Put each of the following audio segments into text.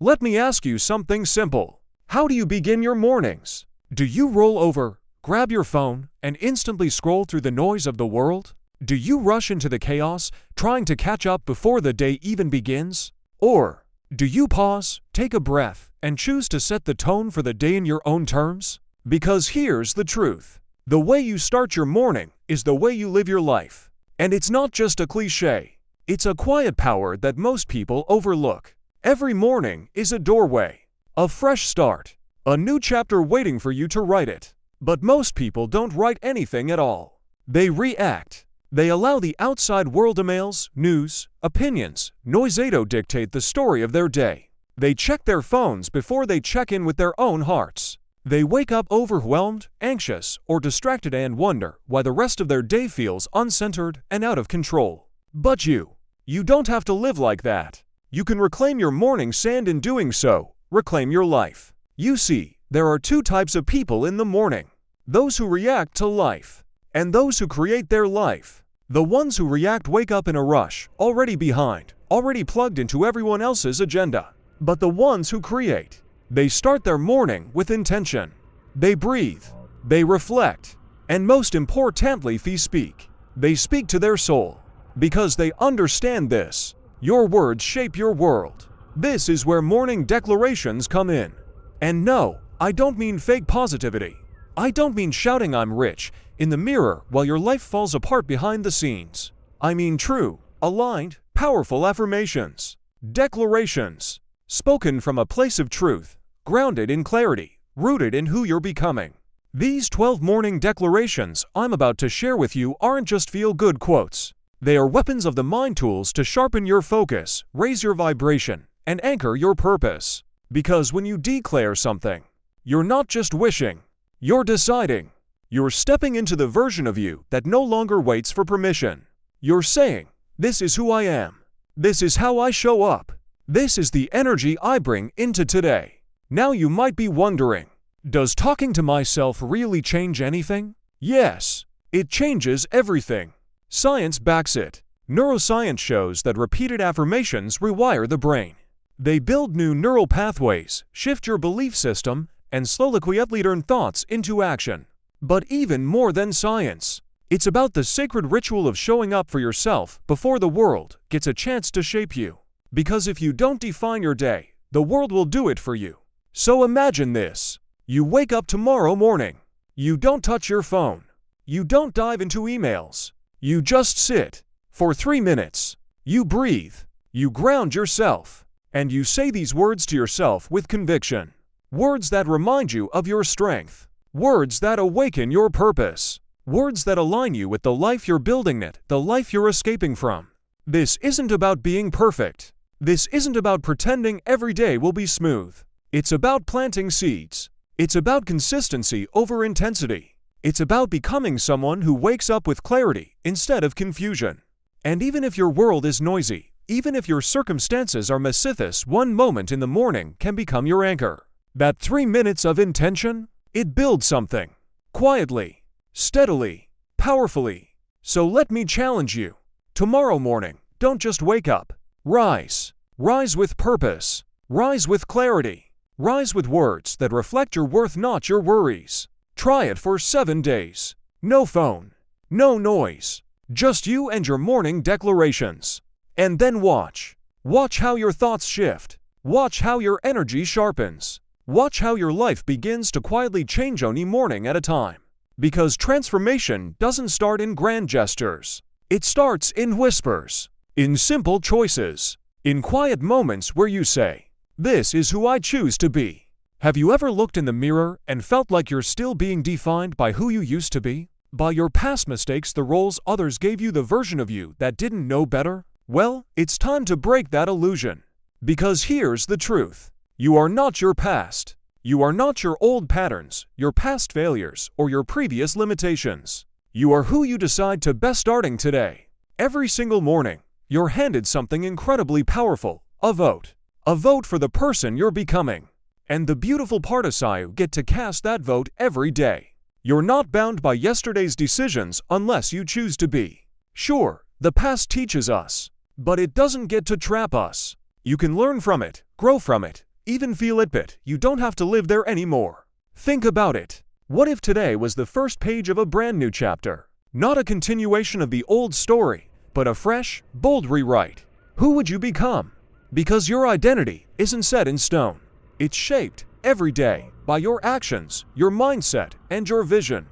Let me ask you something simple. How do you begin your mornings? Do you roll over, grab your phone, and instantly scroll through the noise of the world? Do you rush into the chaos, trying to catch up before the day even begins? Or do you pause, take a breath, and choose to set the tone for the day in your own terms? Because here's the truth. The way you start your morning is the way you live your life. And it's not just a cliché. It's a quiet power that most people overlook. Every morning is a doorway, a fresh start, a new chapter waiting for you to write it. But most people don't write anything at all. They react. They allow the outside world emails, news, opinions, noise to dictate the story of their day. They check their phones before they check in with their own hearts. They wake up overwhelmed, anxious, or distracted and wonder why the rest of their day feels uncentered and out of control. But you don't have to live like that. You can reclaim your mornings and in doing so, reclaim your life. You see, there are two types of people in the morning. Those who react to life, and those who create their life. The ones who react wake up in a rush, already behind, already plugged into everyone else's agenda. But the ones who create, they start their morning with intention. They breathe, they reflect, and most importantly, they speak. They speak to their soul. Because they understand this. Your words shape your world. This is where morning declarations come in. And no, I don't mean fake positivity. I don't mean shouting "I'm rich" in the mirror while your life falls apart behind the scenes. I mean true, aligned, powerful affirmations. Declarations. Spoken from a place of truth, grounded in clarity, rooted in who you're becoming. These 12 morning declarations I'm about to share with you aren't just feel-good quotes. They are weapons of the mind, tools to sharpen your focus, raise your vibration, and anchor your purpose. Because when you declare something, you're not just wishing, you're deciding. You're stepping into the version of you that no longer waits for permission. You're saying, "This is who I am. This is how I show up. This is the energy I bring into today." Now you might be wondering, does talking to myself really change anything? Yes, it changes everything. Science backs it. Neuroscience shows that repeated affirmations rewire the brain. They build new neural pathways, shift your belief system, and slowly quietly turn thoughts into action. But even more than science, it's about the sacred ritual of showing up for yourself before the world gets a chance to shape you. Because if you don't define your day, the world will do it for you. So imagine this. You wake up tomorrow morning. You don't touch your phone. You don't dive into emails. You just sit for 3 minutes. You breathe. You ground yourself. And you say these words to yourself with conviction. Words that remind you of your strength. Words that awaken your purpose. Words that align you with the life you're building, the life you're escaping from. This isn't about being perfect. This isn't about pretending every day will be smooth. It's about planting seeds. It's about consistency over intensity. It's about becoming someone who wakes up with clarity instead of confusion. And even if your world is noisy, even if your circumstances are messiness, one moment in the morning can become your anchor. That 3 minutes of intention, it builds something. Quietly, steadily, powerfully. So let me challenge you. Tomorrow morning, don't just wake up. Rise. Rise with purpose. Rise with clarity. Rise with words that reflect your worth, not your worries. Try it for 7 days. No phone. No noise. Just you and your morning declarations. And then watch. Watch how your thoughts shift. Watch how your energy sharpens. Watch how your life begins to quietly change one morning at a time. Because transformation doesn't start in grand gestures. It starts in whispers. In simple choices. In quiet moments where you say, "This is who I choose to be." Have you ever looked in the mirror and felt like you're still being defined by who you used to be? By your past mistakes, the roles others gave you, the version of you that didn't know better? Well, it's time to break that illusion. Because here's the truth. You are not your past. You are not your old patterns, your past failures, or your previous limitations. You are who you decide to be starting today. Every single morning, you're handed something incredibly powerful, a vote. A vote for the person you're becoming. And the beautiful part is you get to cast that vote every day. You're not bound by yesterday's decisions unless you choose to be. Sure, the past teaches us, but it doesn't get to trap us. You can learn from it, grow from it, even feel it, but you don't have to live there anymore. Think about it. What if today was the first page of a brand new chapter? Not a continuation of the old story, but a fresh, bold rewrite. Who would you become? Because your identity isn't set in stone. It's shaped every day by your actions, your mindset, and your vision.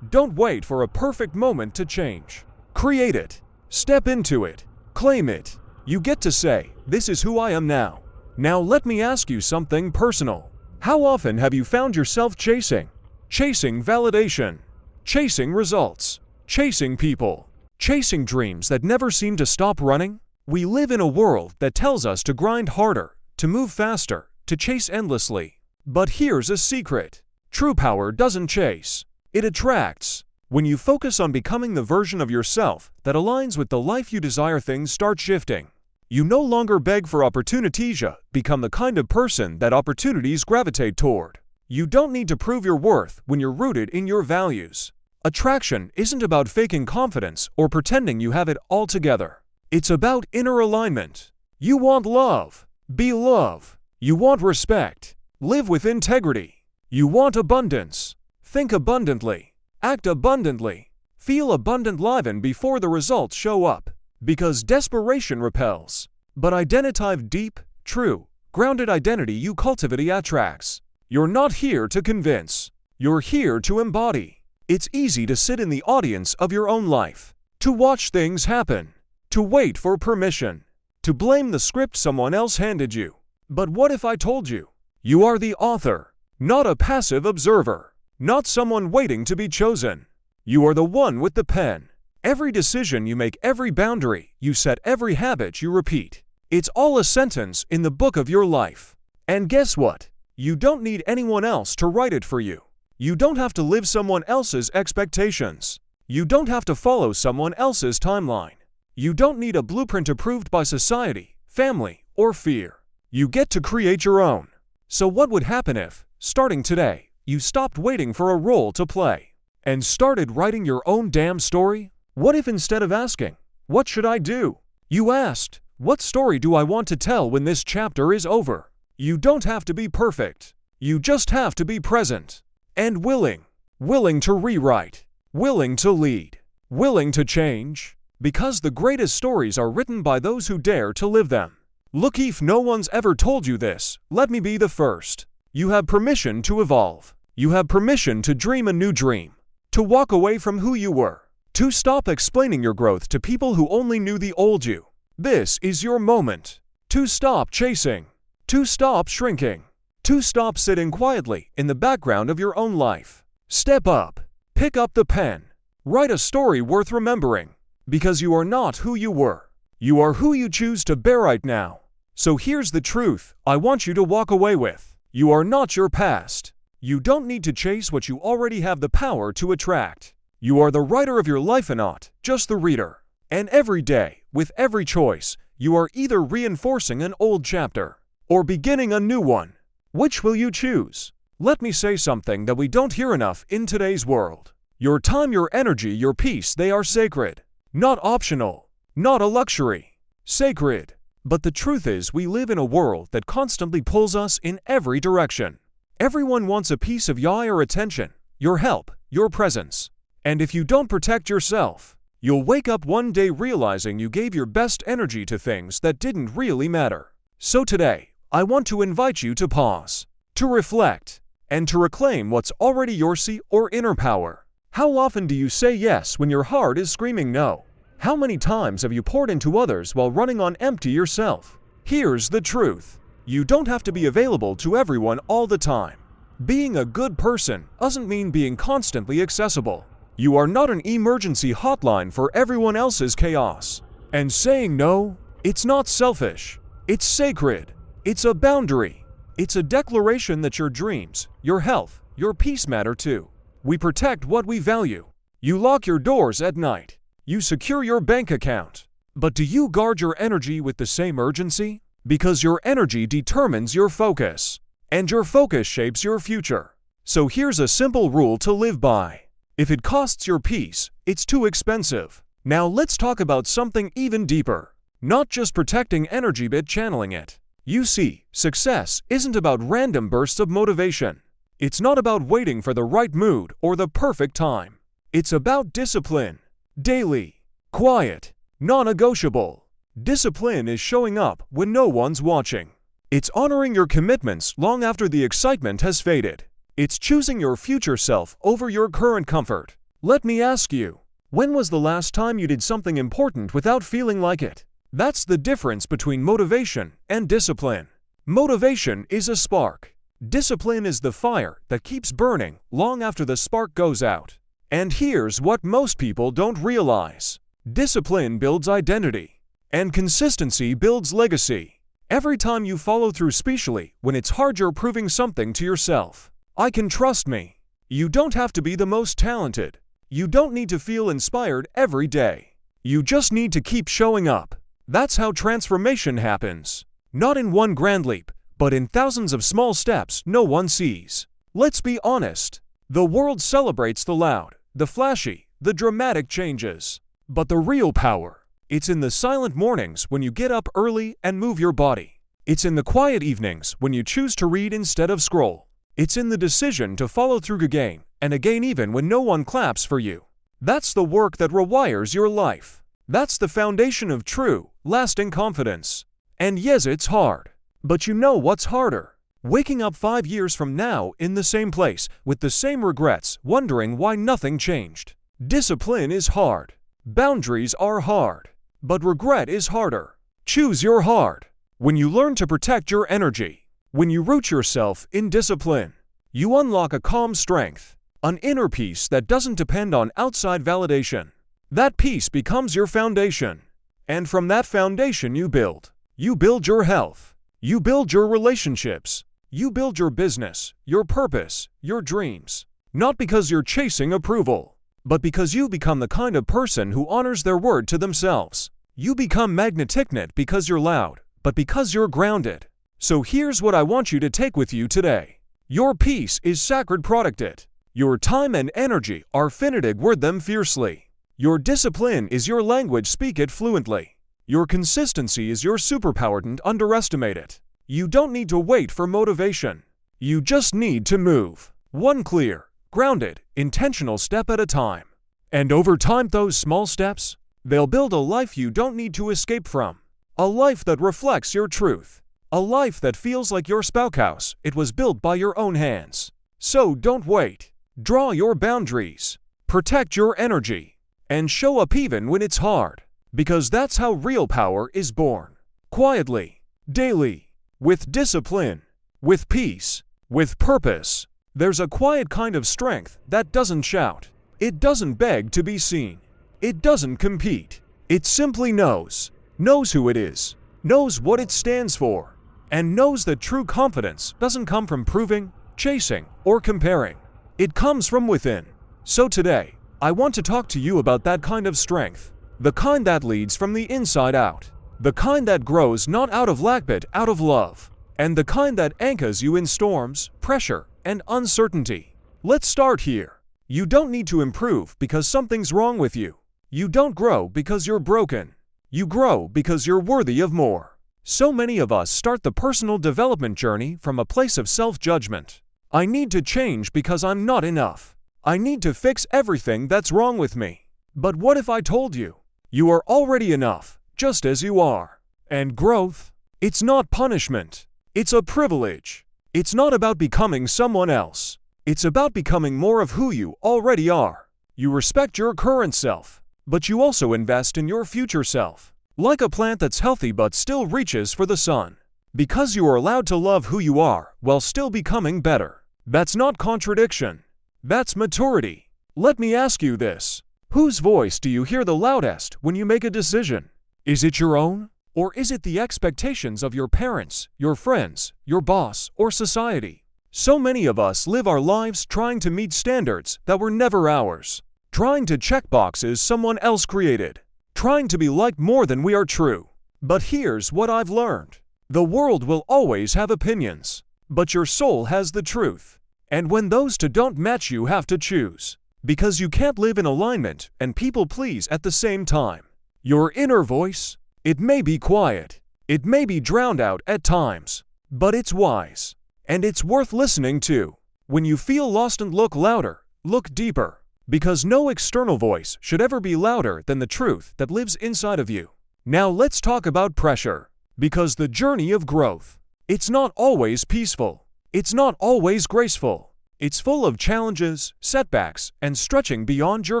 Don't wait for a perfect moment to change. Create it. Step into it. Claim it. You get to say, "This is who I am now." Now let me ask you something personal. How often have you found yourself chasing validation, chasing results, chasing people, chasing dreams that never seem to stop running? We live in a world that tells us to grind harder, to move faster, to chase endlessly. But here's a secret. True power doesn't chase. It attracts. When you focus on becoming the version of yourself that aligns with the life you desire, things start shifting. You no longer beg for opportunities, you become the kind of person that opportunities gravitate toward. You don't need to prove your worth when you're rooted in your values. Attraction isn't about faking confidence or pretending you have it all together. It's about inner alignment. You want love. Be love. You want respect. Live with integrity. You want abundance. Think abundantly. Act abundantly. Feel abundant. Live in before the results show up. Because desperation repels. But identified deep, true, grounded identity you cultivate attracts. You're not here to convince. You're here to embody. It's easy to sit in the audience of your own life. To watch things happen. To wait for permission. To blame the script someone else handed you. But what if I told you? You are the author, not a passive observer, not someone waiting to be chosen. You are the one with the pen. Every decision you make, every boundary you set, every habit you repeat. It's all a sentence in the book of your life. And guess what? You don't need anyone else to write it for you. You don't have to live someone else's expectations. You don't have to follow someone else's timeline. You don't need a blueprint approved by society, family, or fear. You get to create your own. So what would happen if, starting today, you stopped waiting for a role to play and started writing your own damn story? What if instead of asking, "What should I do?" you asked, "What story do I want to tell when this chapter is over?" You don't have to be perfect. You just have to be present and willing. Willing to rewrite. Willing to lead. Willing to change. Because the greatest stories are written by those who dare to live them. Look, if no one's ever told you this, let me be the first. You have permission to evolve. You have permission to dream a new dream. To walk away from who you were. To stop explaining your growth to people who only knew the old you. This is your moment. To stop chasing. To stop shrinking. To stop sitting quietly in the background of your own life. Step up. Pick up the pen. Write a story worth remembering. Because you are not who you were. You are who you choose to be right now. So here's the truth I want you to walk away with. You are not your past. You don't need to chase what you already have the power to attract. You are the writer of your life and not just the reader. And every day, with every choice, you are either reinforcing an old chapter or beginning a new one. Which will you choose? Let me say something that we don't hear enough in today's world. Your time, your energy, your peace, they are sacred. Not optional. Not a luxury. Sacred. But the truth is, we live in a world that constantly pulls us in every direction. Everyone wants a piece of your attention, your help, your presence. And if you don't protect yourself, you'll wake up one day realizing you gave your best energy to things that didn't really matter. So today, I want to invite you to pause, to reflect, and to reclaim what's already yours or inner power. How often do you say yes when your heart is screaming no? How many times have you poured into others while running on empty yourself? Here's the truth. You don't have to be available to everyone all the time. Being a good person doesn't mean being constantly accessible. You are not an emergency hotline for everyone else's chaos. And saying no, it's not selfish. It's sacred. It's a boundary. It's a declaration that your dreams, your health, your peace matter too. We protect what we value. You lock your doors at night. You secure your bank account. But do you guard your energy with the same urgency? Because your energy determines your focus. And your focus shapes your future. So here's a simple rule to live by. If it costs your peace, it's too expensive. Now let's talk about something even deeper. Not just protecting energy but channeling it. You see, success isn't about random bursts of motivation. It's not about waiting for the right mood or the perfect time. It's about discipline. Daily. Quiet. Non-negotiable. Discipline is showing up when no one's watching. It's honoring your commitments long after the excitement has faded. It's choosing your future self over your current comfort. Let me ask you, when was the last time you did something important without feeling like it? That's the difference between motivation and discipline. Motivation is a spark. Discipline is the fire that keeps burning long after the spark goes out. And here's what most people don't realize. Discipline builds identity, and consistency builds legacy. Every time you follow through, especially when it's hard, you're proving something to yourself. I can trust me. You don't have to be the most talented. You don't need to feel inspired every day. You just need to keep showing up. That's how transformation happens. Not in one grand leap, but in thousands of small steps no one sees. Let's be honest. The world celebrates the loud, the flashy, the dramatic changes. But the real power, it's in the silent mornings when you get up early and move your body. It's in the quiet evenings when you choose to read instead of scroll. It's in the decision to follow through again and again even when no one claps for you. That's the work that rewires your life. That's the foundation of true, lasting confidence. And yes, it's hard. But you know what's harder? Waking up 5 years from now in the same place with the same regrets, wondering why nothing changed. Discipline is hard. Boundaries are hard. But regret is harder. Choose your hard. When you learn to protect your energy, when you root yourself in discipline, you unlock a calm strength, an inner peace that doesn't depend on outside validation. That peace becomes your foundation. And from that foundation you build. You build your health. You build your relationships. You build your business, your purpose, your dreams. Not because you're chasing approval, but because you become the kind of person who honors their word to themselves. You become magnetic because you're loud, but because you're grounded. So here's what I want you to take with you today. Your peace is sacred, protect it. Your time and energy are finite, word them fiercely. Your discipline is your language, speak it fluently. Your consistency is your superpower, don't underestimate it. You don't need to wait for motivation. You just need to move. One clear, grounded, intentional step at a time. And over time, those small steps, they'll build a life you don't need to escape from. A life that reflects your truth. A life that feels like your spouse. It was built by your own hands. So don't wait. Draw your boundaries. Protect your energy. And show up even when it's hard. Because that's how real power is born. Quietly. Daily. With discipline. With peace. With purpose. There's a quiet kind of strength that doesn't shout. It doesn't beg to be seen. It doesn't compete. It simply knows. Knows who it is. Knows what it stands for. And knows that true confidence doesn't come from proving, chasing, or comparing. It comes from within. So today, I want to talk to you about that kind of strength. The kind that leads from the inside out. The kind that grows not out of lack but out of love. And the kind that anchors you in storms, pressure, and uncertainty. Let's start here. You don't need to improve because something's wrong with you. You don't grow because you're broken. You grow because you're worthy of more. So many of us start the personal development journey from a place of self-judgment. I need to change because I'm not enough. I need to fix everything that's wrong with me. But what if I told you? You are already enough, just as you are. And growth? It's not punishment. It's a privilege. It's not about becoming someone else. It's about becoming more of who you already are. You respect your current self, but you also invest in your future self. Like a plant that's healthy but still reaches for the sun. Because you are allowed to love who you are while still becoming better. That's not contradiction. That's maturity. Let me ask you this. Whose voice do you hear the loudest when you make a decision? Is it your own? Or is it the expectations of your parents, your friends, your boss, or society? So many of us live our lives trying to meet standards that were never ours. Trying to check boxes someone else created. Trying to be liked more than we are true. But here's what I've learned. The world will always have opinions. But your soul has the truth. And when those two don't match, you have to choose. Because you can't live in alignment and people please at the same time. Your inner voice, it may be quiet. It may be drowned out at times, but it's wise. And it's worth listening to. When you feel lost and look louder, look deeper. Because no external voice should ever be louder than the truth that lives inside of you. Now let's talk about pressure. Because the journey of growth, it's not always peaceful. It's not always graceful. It's full of challenges, setbacks, and stretching beyond your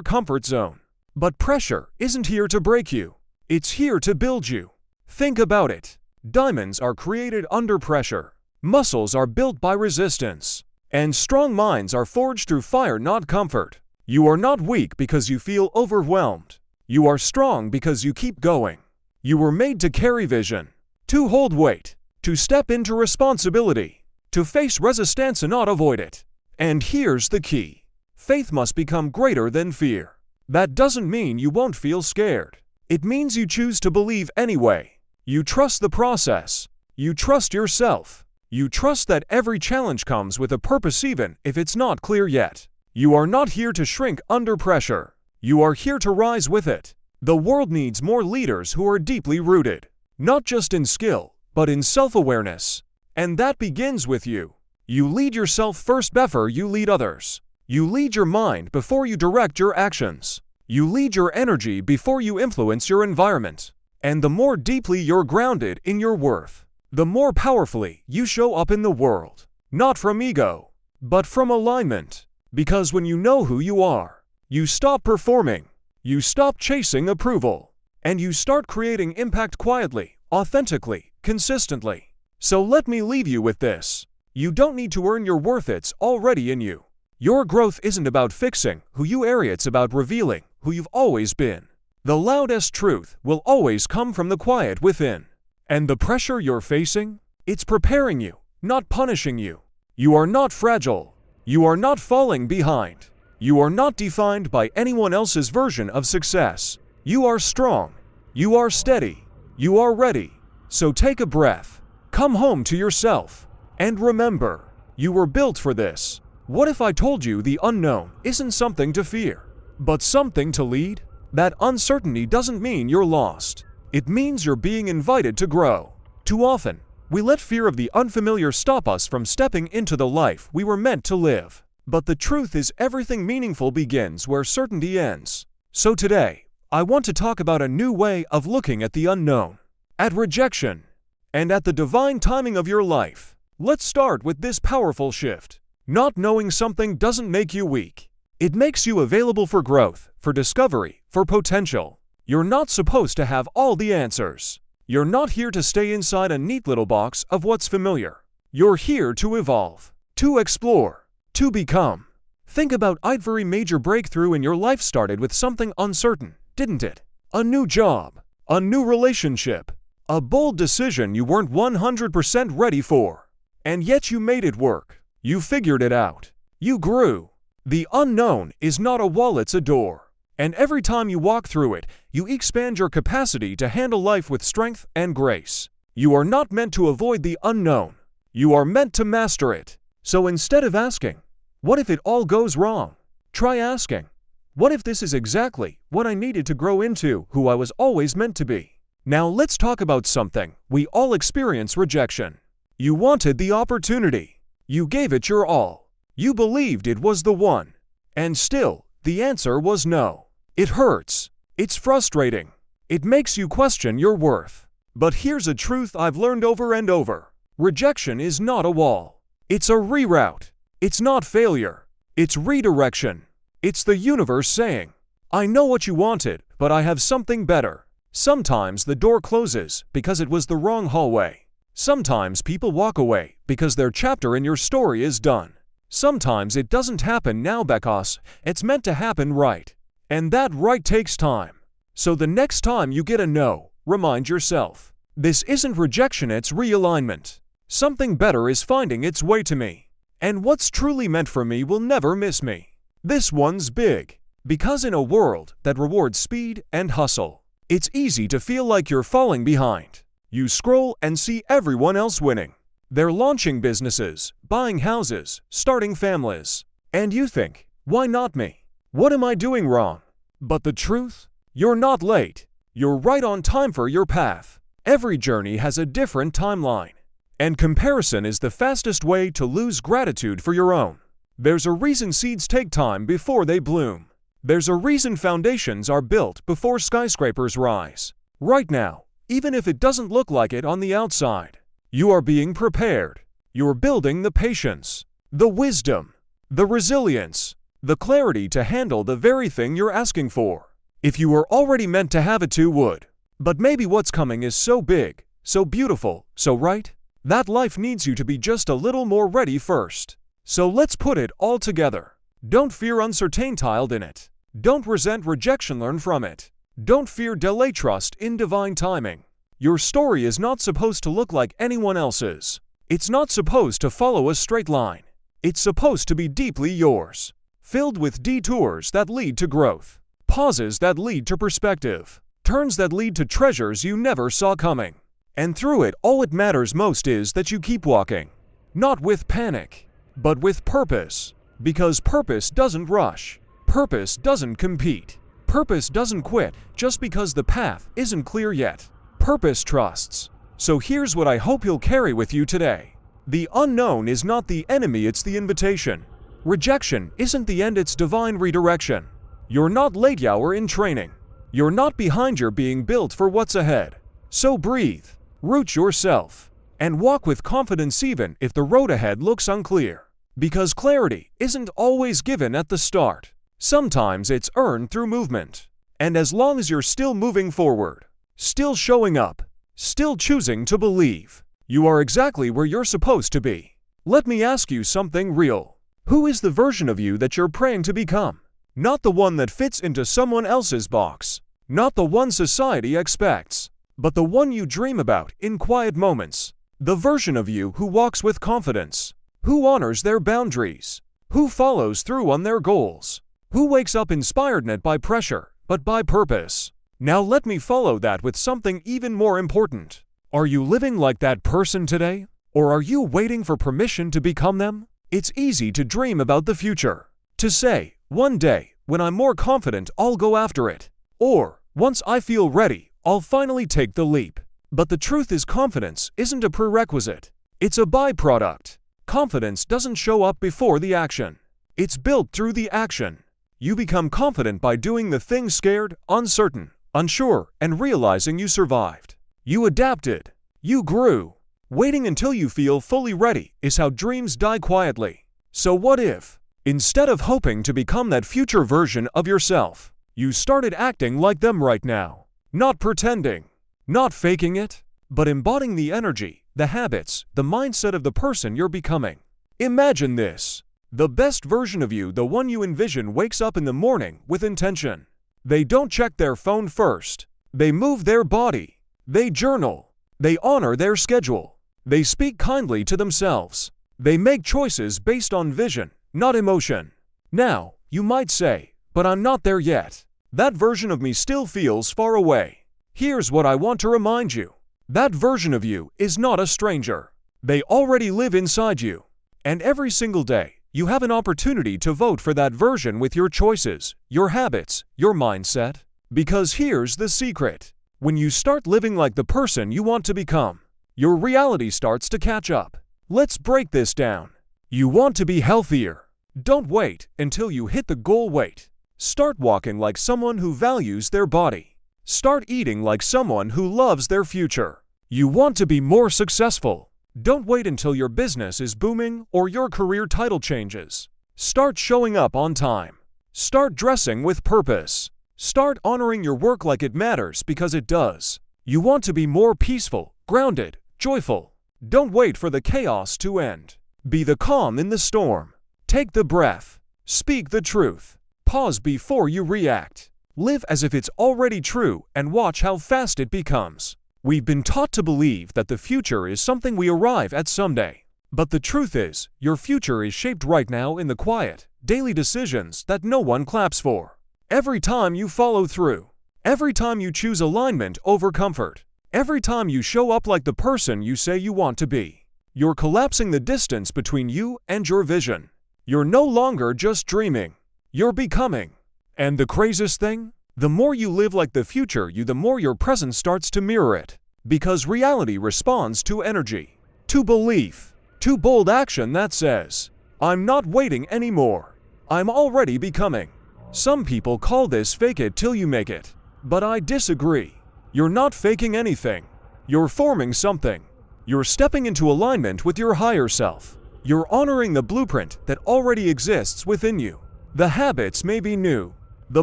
comfort zone. But pressure isn't here to break you. It's here to build you. Think about it. Diamonds are created under pressure. Muscles are built by resistance. And strong minds are forged through fire, not comfort. You are not weak because you feel overwhelmed. You are strong because you keep going. You were made to carry vision, to hold weight, to step into responsibility, to face resistance and not avoid it. And here's the key. Faith must become greater than fear. That doesn't mean you won't feel scared. It means you choose to believe anyway. You trust the process. You trust yourself. You trust that every challenge comes with a purpose even if it's not clear yet. You are not here to shrink under pressure. You are here to rise with it. The world needs more leaders who are deeply rooted, not just in skill, but in self-awareness. And that begins with you. You lead yourself first before you lead others. You lead your mind before you direct your actions. You lead your energy before you influence your environment. And the more deeply you're grounded in your worth, the more powerfully you show up in the world. Not from ego, but from alignment. Because when you know who you are, you stop performing, you stop chasing approval, and you start creating impact quietly, authentically, consistently. So let me leave you with this. You don't need to earn your worth, it's already in you. Your growth isn't about fixing who you are, it's about revealing who you've always been. The loudest truth will always come from the quiet within. And the pressure you're facing, it's preparing you, not punishing you. You are not fragile. You are not falling behind. You are not defined by anyone else's version of success. You are strong. You are steady. You are ready. So take a breath. Come home to yourself. And remember, you were built for this. What if I told you the unknown isn't something to fear, but something to lead? That uncertainty doesn't mean you're lost. It means you're being invited to grow. Too often, we let fear of the unfamiliar stop us from stepping into the life we were meant to live. But the truth is, everything meaningful begins where certainty ends. So today, I want to talk about a new way of looking at the unknown, at rejection, and at the divine timing of your life. Let's start with this powerful shift. Not knowing something doesn't make you weak. It makes you available for growth, for discovery, for potential. You're not supposed to have all the answers. You're not here to stay inside a neat little box of what's familiar. You're here to evolve, to explore, to become. Think about every major breakthrough in your life started with something uncertain, didn't it? A new job, a new relationship, a bold decision you weren't 100% ready for. And yet you made it work. You figured it out. You grew. The unknown is not a wall, it's a door. And every time you walk through it, you expand your capacity to handle life with strength and grace. You are not meant to avoid the unknown. You are meant to master it. So instead of asking, what if it all goes wrong? Try asking, what if this is exactly what I needed to grow into who I was always meant to be? Now let's talk about something we all experience: rejection. You wanted the opportunity. You gave it your all. You believed it was the one. And still, the answer was no. It hurts. It's frustrating. It makes you question your worth. But here's a truth I've learned over and over. Rejection is not a wall. It's a reroute. It's not failure. It's redirection. It's the universe saying, I know what you wanted, but I have something better. Sometimes the door closes because it was the wrong hallway. Sometimes people walk away because their chapter in your story is done. Sometimes it doesn't happen now because it's meant to happen right. And that right takes time. So the next time you get a no, remind yourself, this isn't rejection, it's realignment. Something better is finding its way to me. And what's truly meant for me will never miss me. This one's big. Because in a world that rewards speed and hustle, it's easy to feel like you're falling behind. You scroll and see everyone else winning. They're launching businesses, buying houses, starting families. And you think, why not me? What am I doing wrong? But the truth? You're not late. You're right on time for your path. Every journey has a different timeline. And comparison is the fastest way to lose gratitude for your own. There's a reason seeds take time before they bloom. There's a reason foundations are built before skyscrapers rise. Right now, even if it doesn't look like it on the outside, you are being prepared. You're building the patience, the wisdom, the resilience, the clarity to handle the very thing you're asking for. If you were already meant to have it, you would. But maybe what's coming is so big, so beautiful, so right, that life needs you to be just a little more ready first. So let's put it all together. Don't fear uncertainty in it. Don't resent rejection, learn from it. Don't fear delay, trust in divine timing. Your story is not supposed to look like anyone else's. It's not supposed to follow a straight line. It's supposed to be deeply yours, filled with detours that lead to growth, pauses that lead to perspective, turns that lead to treasures you never saw coming. And through it all, it matters most is that you keep walking, not with panic, but with purpose. Because purpose doesn't rush. Purpose doesn't compete. Purpose doesn't quit just because the path isn't clear yet. Purpose trusts. So here's what I hope you'll carry with you today. The unknown is not the enemy, it's the invitation. Rejection isn't the end, it's divine redirection. You're not late, you're in training. You're not behind, you're being built for what's ahead. So breathe, root yourself, and walk with confidence even if the road ahead looks unclear. Because clarity isn't always given at the start. Sometimes it's earned through movement. And as long as you're still moving forward, still showing up, still choosing to believe, you are exactly where you're supposed to be. Let me ask you something real. Who is the version of you that you're praying to become? Not the one that fits into someone else's box. Not the one society expects. But the one you dream about in quiet moments. The version of you who walks with confidence. Who honors their boundaries. Who follows through on their goals. Who wakes up inspired not by pressure, but by purpose. Now let me follow that with something even more important. Are you living like that person today? Or are you waiting for permission to become them? It's easy to dream about the future. To say, one day, when I'm more confident, I'll go after it. Or, once I feel ready, I'll finally take the leap. But the truth is, confidence isn't a prerequisite. It's a byproduct. Confidence doesn't show up before the action. It's built through the action. You become confident by doing the things scared, uncertain, unsure, and realizing you survived. You adapted. You grew. Waiting until you feel fully ready is how dreams die quietly. So what if, instead of hoping to become that future version of yourself, you started acting like them right now? Not pretending, not faking it, but embodying the energy, the habits, the mindset of the person you're becoming. Imagine this. The best version of you, the one you envision, wakes up in the morning with intention. They don't check their phone first. They move their body. They journal. They honor their schedule. They speak kindly to themselves. They make choices based on vision, not emotion. Now, you might say, but I'm not there yet. That version of me still feels far away. Here's what I want to remind you. That version of you is not a stranger. They already live inside you. And every single day, you have an opportunity to vote for that version with your choices, your habits, your mindset. Because here's the secret. When you start living like the person you want to become, your reality starts to catch up. Let's break this down. You want to be healthier. Don't wait until you hit the goal weight. Start walking like someone who values their body. Start eating like someone who loves their future. You want to be more successful. Don't wait until your business is booming or your career title changes. Start showing up on time. Start dressing with purpose. Start honoring your work like it matters, because it does. You want to be more peaceful, grounded, joyful. Don't wait for the chaos to end. Be the calm in the storm. Take the breath. Speak the truth. Pause before you react. Live as if it's already true and watch how fast it becomes. We've been taught to believe that the future is something we arrive at someday. But the truth is, your future is shaped right now in the quiet, daily decisions that no one claps for. Every time you follow through. Every time you choose alignment over comfort. Every time you show up like the person you say you want to be. You're collapsing the distance between you and your vision. You're no longer just dreaming. You're becoming. And the craziest thing? The more you live like the future you, the more your present starts to mirror it. Because reality responds to energy, to belief, to bold action that says, I'm not waiting anymore. I'm already becoming. Some people call this fake it till you make it. But I disagree. You're not faking anything. You're forming something. You're stepping into alignment with your higher self. You're honoring the blueprint that already exists within you. The habits may be new. The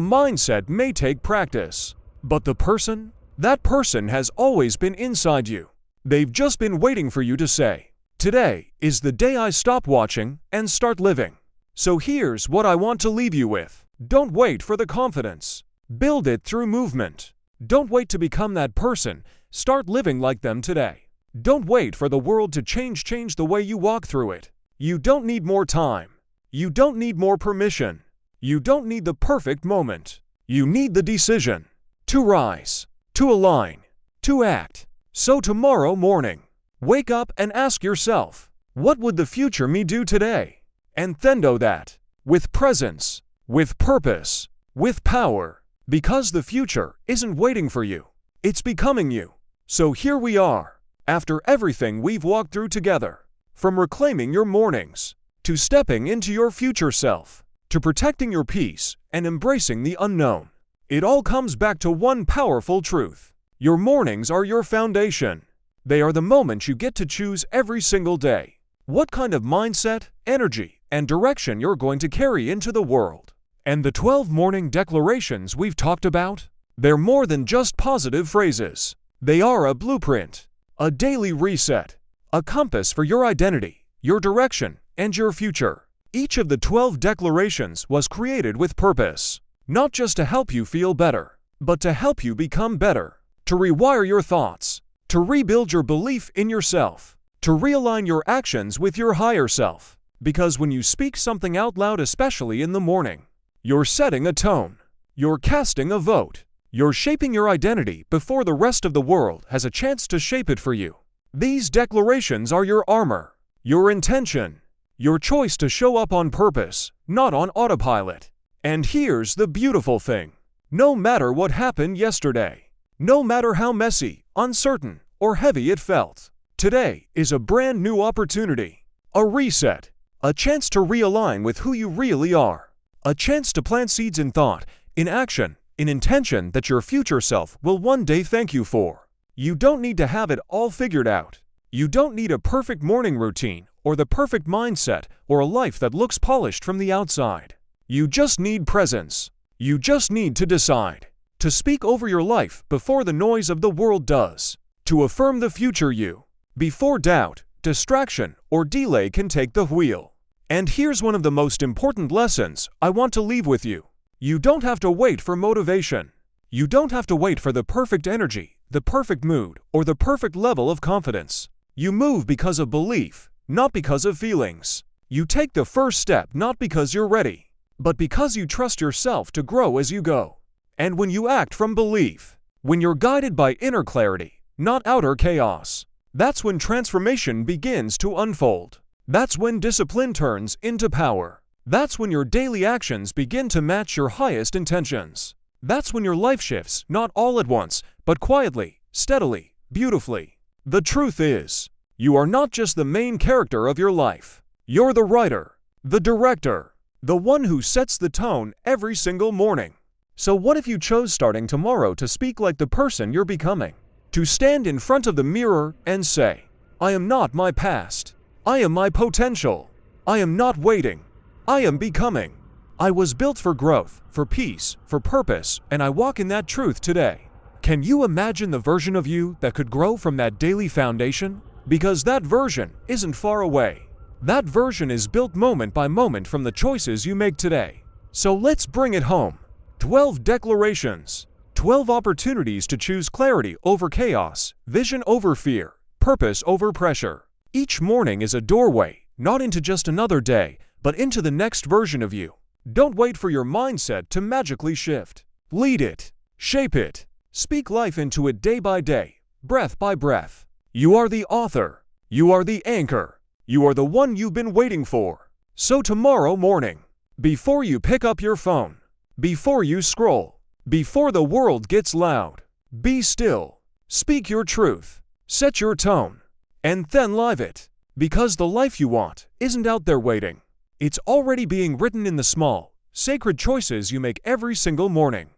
mindset may take practice. But that person has always been inside you. They've just been waiting for you to say, today is the day I stop watching and start living. So here's what I want to leave you with. Don't wait for the confidence. Build it through movement. Don't wait to become that person. Start living like them today. Don't wait for the world to change the way you walk through it. You don't need more time. You don't need more permission. You don't need the perfect moment. You need the decision to rise, to align, to act. So tomorrow morning, wake up and ask yourself, what would the future me do today? And then do that with presence, with purpose, with power, because the future isn't waiting for you. It's becoming you. So here we are, after everything we've walked through together, from reclaiming your mornings, to stepping into your future self, to protecting your peace and embracing the unknown. It all comes back to one powerful truth. Your mornings are your foundation. They are the moments you get to choose every single day. What kind of mindset, energy, and direction you're going to carry into the world. And the 12 morning declarations we've talked about, they're more than just positive phrases. They are a blueprint, a daily reset, a compass for your identity, your direction, and your future. Each of the 12 declarations was created with purpose, not just to help you feel better, but to help you become better, to rewire your thoughts, to rebuild your belief in yourself, to realign your actions with your higher self. Because when you speak something out loud, especially in the morning, you're setting a tone, you're casting a vote, you're shaping your identity before the rest of the world has a chance to shape it for you. These declarations are your armor, your intention, your choice to show up on purpose, not on autopilot. And here's the beautiful thing. No matter what happened yesterday, no matter how messy, uncertain, or heavy it felt, today is a brand new opportunity, a reset, a chance to realign with who you really are, a chance to plant seeds in thought, in action, in intention that your future self will one day thank you for. You don't need to have it all figured out. You don't need a perfect morning routine, or the perfect mindset, or a life that looks polished from the outside. You just need presence. You just need to decide to speak over your life before the noise of the world does, to affirm the future you, before doubt, distraction, or delay can take the wheel. And here's one of the most important lessons I want to leave with you. You don't have to wait for motivation. You don't have to wait for the perfect energy, the perfect mood, or the perfect level of confidence. You move because of belief, not because of feelings. You take the first step not because you're ready, but because you trust yourself to grow as you go. And when you act from belief, when you're guided by inner clarity, not outer chaos, that's when transformation begins to unfold. That's when discipline turns into power. That's when your daily actions begin to match your highest intentions. That's when your life shifts, not all at once, but quietly, steadily, beautifully. The truth is, you are not just the main character of your life. You're the writer, the director, the one who sets the tone every single morning. So what if you chose starting tomorrow to speak like the person you're becoming? To stand in front of the mirror and say, I am not my past. I am my potential. I am not waiting. I am becoming. I was built for growth, for peace, for purpose, and I walk in that truth today. Can you imagine the version of you that could grow from that daily foundation? Because that version isn't far away. That version is built moment by moment from the choices you make today. So let's bring it home. 12 declarations. 12 opportunities to choose clarity over chaos, vision over fear, purpose over pressure. Each morning is a doorway, not into just another day, but into the next version of you. Don't wait for your mindset to magically shift. Lead it. Shape it. Speak life into it day by day, breath by breath. You are the author. You are the anchor. You are the one you've been waiting for. So tomorrow morning, before you pick up your phone, before you scroll, before the world gets loud, be still. Speak your truth. Set your tone. And then live it. Because the life you want isn't out there waiting. It's already being written in the small, sacred choices you make every single morning.